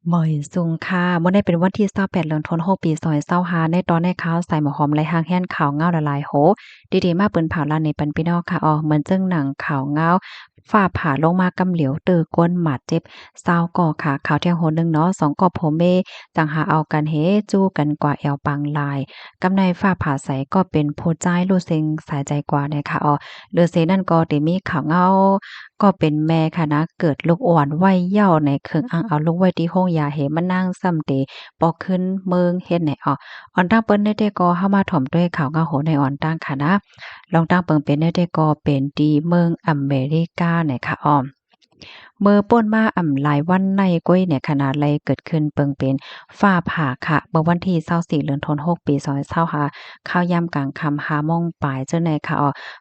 หมอยซุงค่ะเมื่อได้เป็นวันที่28เดือนธันวาคมปี2025ในตอนในข่าวใส่หมอหอมไรหางแฮ่นข่าวเงาละลายโหดีๆมาเปิ้นเผาลานในปันพี่น้องค่ะเหมือนจึงหนังข่าวเงาฟ้าผ่าลงมากำเหลียวเตอก้นหมาดเจ็บ20ก่อค่ะข่าวเที่ยงโหนึงเนาะ2ก่อพ่อแม่จังหาเอากันเฮจู้กันกว่าแอวปางลายกำในฟ้าผ่าใสก็เป็นผู้ใจรู้เซ็งสายใจกว่านะคะเลือเซนั่นก็ได้มีข่าวเงาก็เป็นแม่ค่ะนะเกิดลูกอ่อนวัยเยาว์ในเคิงอังเอาลูกไว้ที่ห้องยาเหมานั่งซ้ำเตปอกขึ้นเมืองเฮ็ดไหนอ่อนตั้งเปิ้นได้แต่ก็เข้ามาถ่อมด้วยข่าวเงาโหในอ่อนตั้งค่ะนะลองตั้งเปิงเป็นได้แต่ก็เป็นดีเมืองอเมริกาไหนค่ะเมื่อป่นมาหลายวันในก้อยเนี่ยขนาดไรเกิดขึ้นเปิงเป็นฟ้าผ่าค่ะเมื่อวันที่24เดือนธันวาคมปี2025ข้าวยามกลางค่ำ5โมงปลายเจ้าในค่ะ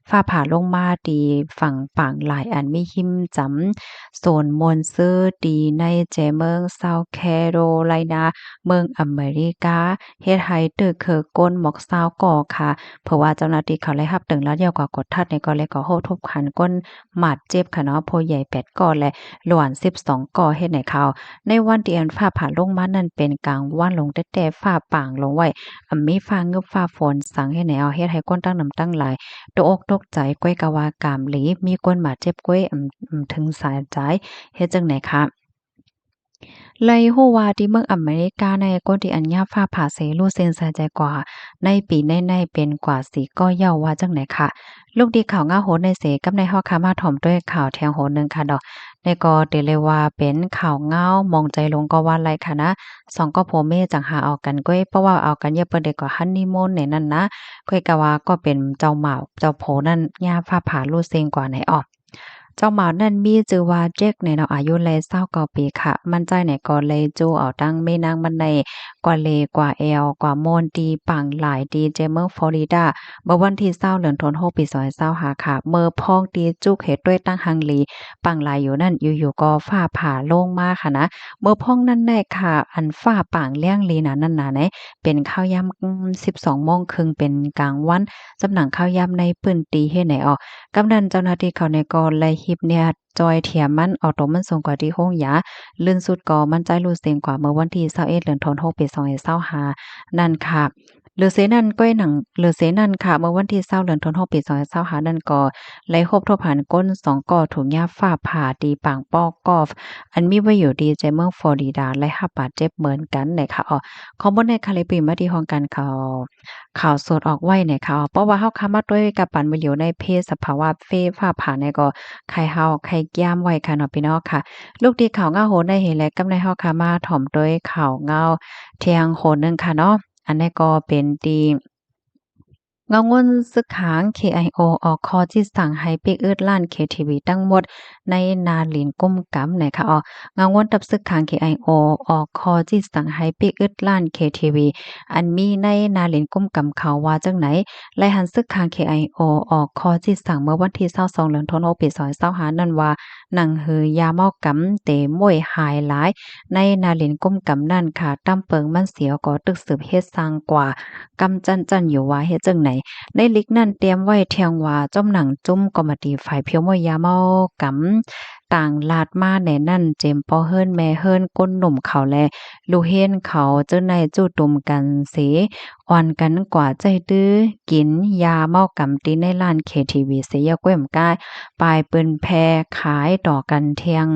ฟ้าผ่าลงมาดีฝั่งปางหลายอันมีหิมจำโซนมอนเซอร์ดีในเจเมืองเซาท์แคโรไลนาเมืองอเมริกาเฮ็ดให้ตึกคือก้นหมอกซาวก่อค่ะเพราะว่าเจ้าหน้าที่เขาเลยรับตึงแล้วเดียวกว่ากดทัดในก็เลยก็โหทุบขันก้นหมัดเจ็บค่ะเนาะโพใหญ่8ก่อและหลวน12ก่อเฮ็ดให้เขาในวันที่อันฟ้าผ่าลงมานั้นเป็นกลางวันลงแต่ฟ้าป่างลงไว้มีฟ้าเงึบฟ้าฝนสังเฮ็ดให้เฮ็ดให้คนตั้งน้ำตั้งหลายตกอกตกใจก้อยกะว่ากามหลีมีคนบาดเจ็บก้อยถึงสายใจเฮ็ดจังไหนคะไลโฮวาที่เมืองอเมริกาในก้นที่อัญญาฟ้าผ่าเสรูเซนใส่ใจกว่าในปีในเป็นกว่าสีก็เย้าว่าจังไหนค่ะลูกดีข่าวง่าโหในเสกับในฮอคามาถ่อมด้วยข่าวแทงโหนึงค่ะดอกในก็เดเลยว่าเป็นข่าวเงามองใจลงก็ว่าไรค่ะนะสองก็โพเมจังหาเอากันก้อยเพราะว่าเอากันเยอะเปิดเด็กกว่าฮันนีมูนในนั้นนะก้อยกะว่าก็เป็นเจ้าหมาเจ้าโผนั่นย่าฟ้าผ่าลูเซงกว่าไหนออก เจ้าหมานั่นมีชื่อว่าเจ็กเนี่ยเนาะอายุเลย29ปีค่ะมั่นใจเนี่ยก็เลยจูเอาตั้งแม่นางมันในกว่าเลกว่าแอลกว่าโมนตีปังหลายดีเจเมืองฟลอริดาเมื่อวันที่20เดือนธันวาคมปี2025ค่ะเมื่อพ้องตีจุกเฮ็ดด้วยตั้งฮังลีปังหลายอยู่นั่นอยู่ๆก็ฟ้าผ่าลงมาค่ะนะเมื่อพ้องนั้นได้ค่ะอันฟ้าป่างเลี้ยงลีน่ะนั่นน่ะเนเป็นข้าวยาม12:30นเป็นกลางวันสำหนังข้าวยามในปื้นตีเฮ็ดไหนกำนันเจ้าหน้าที่เขาในก็ไล่ฮิปเนี่ยจอยเถียมมันเอาตัวมันส่งกว่าที่ห้องยาลื่นสุดก็มั่นใจรู้เสียงกว่าเมื่อวันที่21เดือนธันวาคมปี2025นั่นค่ะหรือเสนั่นก้อยหนังหรือเสนั่นค่ะเมื่อวันที่20เดือนธันวาคมปี2025นั่นก็ไล่ครบทบหันก้น2ก่อถุงยาฟ้าผ่าตีปางปอกกอฟอันมีไว้อยู่ดีใจเมืองฟลอริดาและรับบาดเจ็บเหมือนกันนะคะข้อมูลในคาลิปมาที่ห้องการข่าวสดออกไว้เนี่ยค่ะเพราะว่าเฮาคามาด้วยกับปันวิวในเพศสภาวะฟ้าผ่าเนี่ยก็ไข่เฮาไข่แก้มไว้ค่ะเนาะพี่น้องค่ะลูกดีข่าวเงาโหได้เห็นแล้วกำในเฮาคามาถ่อมด้วยข่าวเงาเที่ยงโหนึงค่ะเนาะอันนี้ก็เป็นตีเงาเงินซึกหาง KIO ออกคอที่สั่งให้ปิกอึดล้าน KTV ทั้งหมดในนาหลินกุ้มกำนะคะเงาเงินตับซึกหาง KIO ออกคอที่สั่งให้ปิกอึดล้าน KTV อันมีในนาหลินกุ้มกำเขาว่าจังไหนไล่หันซึกหาง KIO ออกคอที่สั่งเมื่อวันที่22เดือนธันวาคมปี2025นั่นว่าหนังหือยาเมากำเตม่วยหายหลายในนาหลินกุ้มกำนั่นค่ะตำเปิงมันเสียวก็ตึกสืบเฮ็ดสร้างกว่ากำจันอยู่ว่าเฮ็ดจังไหน ในลิกนั่นเตรียมไว้เทียงว่าจ้อมหนังจุ้มก็มาตีฝ่ายเพียวมวยยาเมากำต่างลาดมาแหน่นั่นเจมปอเฮิรนแม่เฮิรนก้นหนุ่มเขาแลลูเฮนเขาเจ้าในจู้ตุ่มกันเสอ่อนกันกว่าใจตื้อกินยาเมากำตีในร้าน KTV เสียก้มกายปลายปืนแพรขายต่อกันเทียง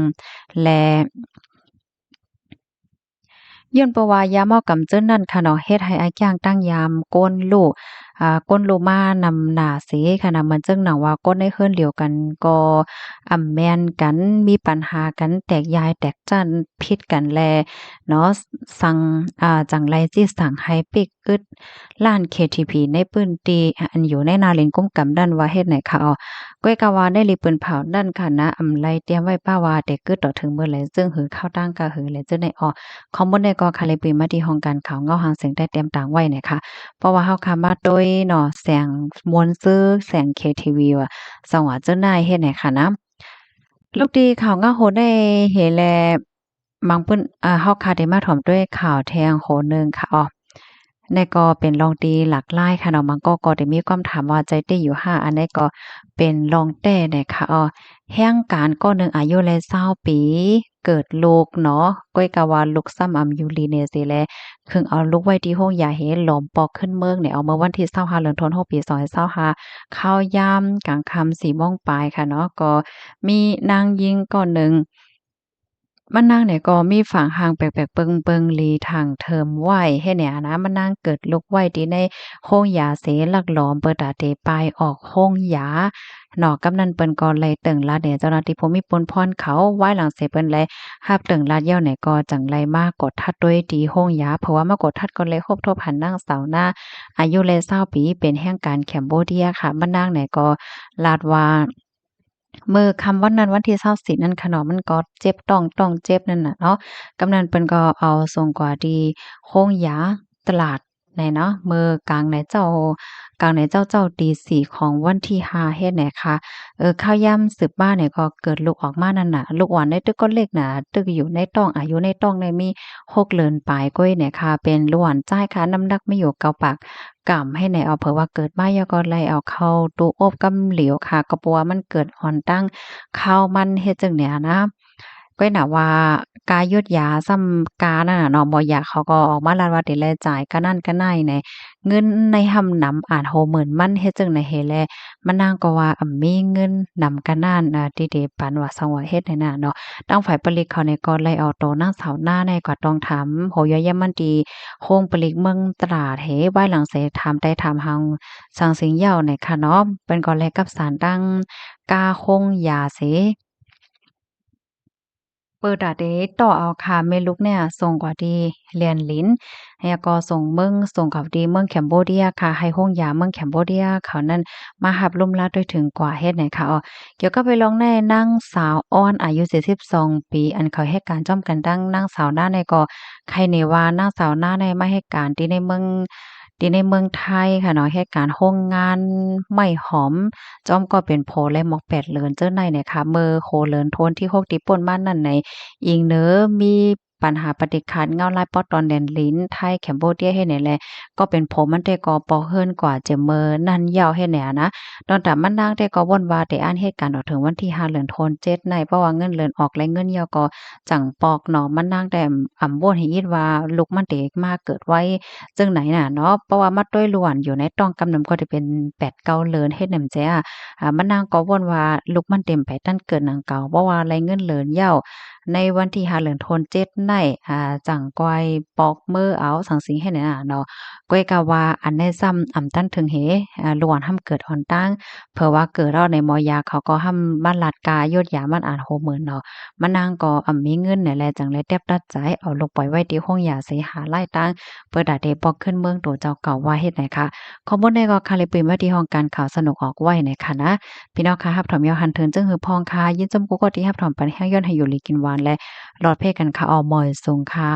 แล ย้อนเพราะว่ายามเมากำเจิ้นนั่นค่ะเนาะเฮ็ดให้อ้ายย่างตั้งยามก้นลูกก้นลูกม้านำหน้าเสค่ะนะมันจึงหนังว่าก้นในเฮือนเดียวกันก็แม่นกันมีปัญหากันแตกยายแตกจั้นพิษกันแลเนาะสั่งจังไรที่สั่งให้ปิกอึดร้าน KTP ในพื้นที่อันอยู่ในนาเล่นกุมกำดันว่าเฮ็ดไหนค่ะก้อยกะว่าได้ลิปืนเผานั่นค่ะนะไรเตรียมไว้ป้าว่าแต่กึดต่อถึงมื้อไหลซึ่งหือเข้าตั้งก็หือแลจึงได้ข้อมูลในก็คาลิปีมาที่ห้องการข่าวเงาหางเสียงได้เตรียมต่างไว้เนี่ยค่ะเพราะว่าเฮาคามาโดยเนาะแสงมวลซื้อแสง KTV ว่ะสว่าเจ้านายเฮ็ดให้ค่ะนะลูกดีข่าวเงาโหได้เห็นแลบางเพิ่นเฮาคาได้มาถ่อมด้วยข่าวแทงโหนึงค่ะในก็เป็นรองตีหลากหลายค่ะเนาะมันก็ได้มีความถามว่าใจเต้อยู่5อันนี้ก็เป็นรองแต้เนี่ยค่ะแห่งการก็หนึ่งอายุเลย20ปี เกิดลูกเนาะก้อยกะว่าลูกซ้ำอำยูรีเนสิแลคึงเอาลูกไว้ที่ห้องยาเฮหลอมปอกขึ้นเมืองเนี่ยเอามาวันที่25เดือนธันวาคมปี2025ข้าวยามกลางค่ำ4โมงปลายค่ะเนาะก็มีนางยิงก่อนหนึ่ง มันนางเนี่ยก็มีฝางหางแปลกๆเปิงๆลีทางเทิมไหวให้เนี่ยนะมันนางเกิดลุกไหวที่ในโรงยาเสลักหลอมเปิดตาเตปายออกโรงยาเนาะกำนันเปิ้นก็เลยตึงลาดเนี่ยเจ้าหน้าที่ภูมิพลพรเขาไว้หลังเสเปิ้นเลยรับตึงลาดเย้าเนี่ยก็จังไรมากกดทัดด้วยดีโรงยาเพราะว่ามากดทัดก็เลยคบทบหันนางสาวหน้าอายุเลย20ปีเป็นแห่งการแคมโบเดียค่ะมันนางเนี่ยก็ลาดว่า มื้อค่ำวันนั้นวันที่24นั่นค่ะเนาะมันก็เจ็บต้องเจ็บนั่นน่ะเนาะกำนันเปิ้นก็เอาส่งกว่าที่โรงหยาตลาดไหนเนาะมื้อกลางไหนเจ้าตี4ของวันที่5เฮ็ดไหนค่ะข้าวยามสืบบ้านเนี่ยก็เกิดลูกออกมานั่นน่ะลูกอ่อนในตึกก็เล็กน่ะตึกอยู่ในท้องอายุในท้องเนี่ยมี6เดือนปลายก้อยเนี่ยค่ะเป็นลูกอ่อนจ้ายค่ะน้ำหนักไม่อยู่เกาปากกำให้ไหนเอาเผอว่าเกิดมาแล้วก็ไล่เอาเข้าตู้อบกำเหลวค่ะก็เพราะว่ามันเกิดอ่อนตั้งข้าวมันเฮ็ดจั่งเนี่ยนะก้อยน่ะว่ากายุดยาซ้ำกานั่นน่ะเนาะบ่อยากเขาก็ออกมาลั่นว่าสิแลจ่ายกะนั่นกะไหนแหน่เงินในห่ำหนำอาจ20,000มันเฮ็ดจั่งใดเฮแลมันนางก็ว่ามีเงินนำกะนั่นที่เดปันว่าสังว่าเฮ็ดให้น่ะเนาะตั้งฝ่ายผลิตเขาเนี่ยก็ไล่เอาโตนางสาวหน้าในก็ต้องถามโหยยมันดีโคงผลิตเมืองตลาดเฮไว้หลังเสถามได้ถามเฮาสังสิงเหย้าเนี่ยค่ะเนาะเปิ้นก็แลกับสารตั้งกาคงยาเส เปิดอะเดต่อเอาค่ะเมลุกเนี่ยส่งกว่าดีเรียนลิ้นแล้วก็ส่งกับดีเมืองแคมโบเดียค่ะให้ห้องยาเมืองแคมโบเดียเขานั้นมาหับลุ่มลาด้วยถึงกว่าเฮ็ดไหนค่ะอ๋อเกี่ยวก็ไปลองในนางสาวอ้อนอายุ42ปีอันเขาให้การจ้อมกันดังนางสาวหน้าในก็ใครในว่านางสาวหน้าในมาให้การที่ในเมืองไทยค่ะเนาะเหตุการณ์โรงงานไม้หอมจ้อมก็เป็นโพและหมอกแปดเลินเจ้าในเนี่ยค่ะเมอโคเลินโทนที่6ที่ป่นมานั่นในอิงเนอมีปัญหาปฏิคันเงาลายปอตอนแดนลิ้นไทยแคมโบเดียเฮ็ดไหนแลก็เป็นผมมันแต่ก็ปอเฮิรนกว่าจะเมอนั่นยาวเฮ็ดแหนนะตอนแต่มันนางแต่ก็วนว่าแต่อ่านเหตุการณ์ออกถึงวันที่5เดือนธันวาคมในเพราะว่าเงินเดือนออกและเงินยาวก็จังปอกเนาะมันนางแต่บ่นให้ยินว่าลูกมันเด็กมาเกิดไว้ จั่งไหนน่ะเนาะเพราะว่ามัดด้วยล้วนอยู่ในต้องกำนำก็จะเป็น8-9เลินเฮ็ดนำแจ้มันนางก็วนว่าลูกมันเต็มไปตั้นเกินหนังเก่าเพราะว่าไรเงินเหลินเหย้าในวันที่5เดือนธันวาคมในจังก้อยปอกมือเอาสังสิงให้น่ะเนาะก้อยกะว่าอันในซ้ำอำตั้นถึงเหล้วนห้ำเกิดอ่อนตั้งเผื่อว่าเกิดแล้วในมอยาเขาก็ห้ำบ้านลาดกายดยามันอาจ60,000เนาะมันนางก็มีเงินนี่แหละจังเลยแทบตัดใจเอาลูกปล่อยไว้ที่ห้องยาเสหาไล่ตั้ง เปิดดาเดปอกขึ้นเมืองตัวเจ้าเก่าว่าเฮ็ดไหนคะข้อมูลในก็คาลิปืนว่าที่ห้องการข่าวสนุกออกไว้ในค่ะนะพี่น้องค่ะรับถอมยอหันเทินจึงหือพองค่ะยินจมกุกก็ที่รับถอมปันแห้งย้อนให้อยู่ลีกินหวานและรอดเพกันค่ะออมอยสูงค่ะ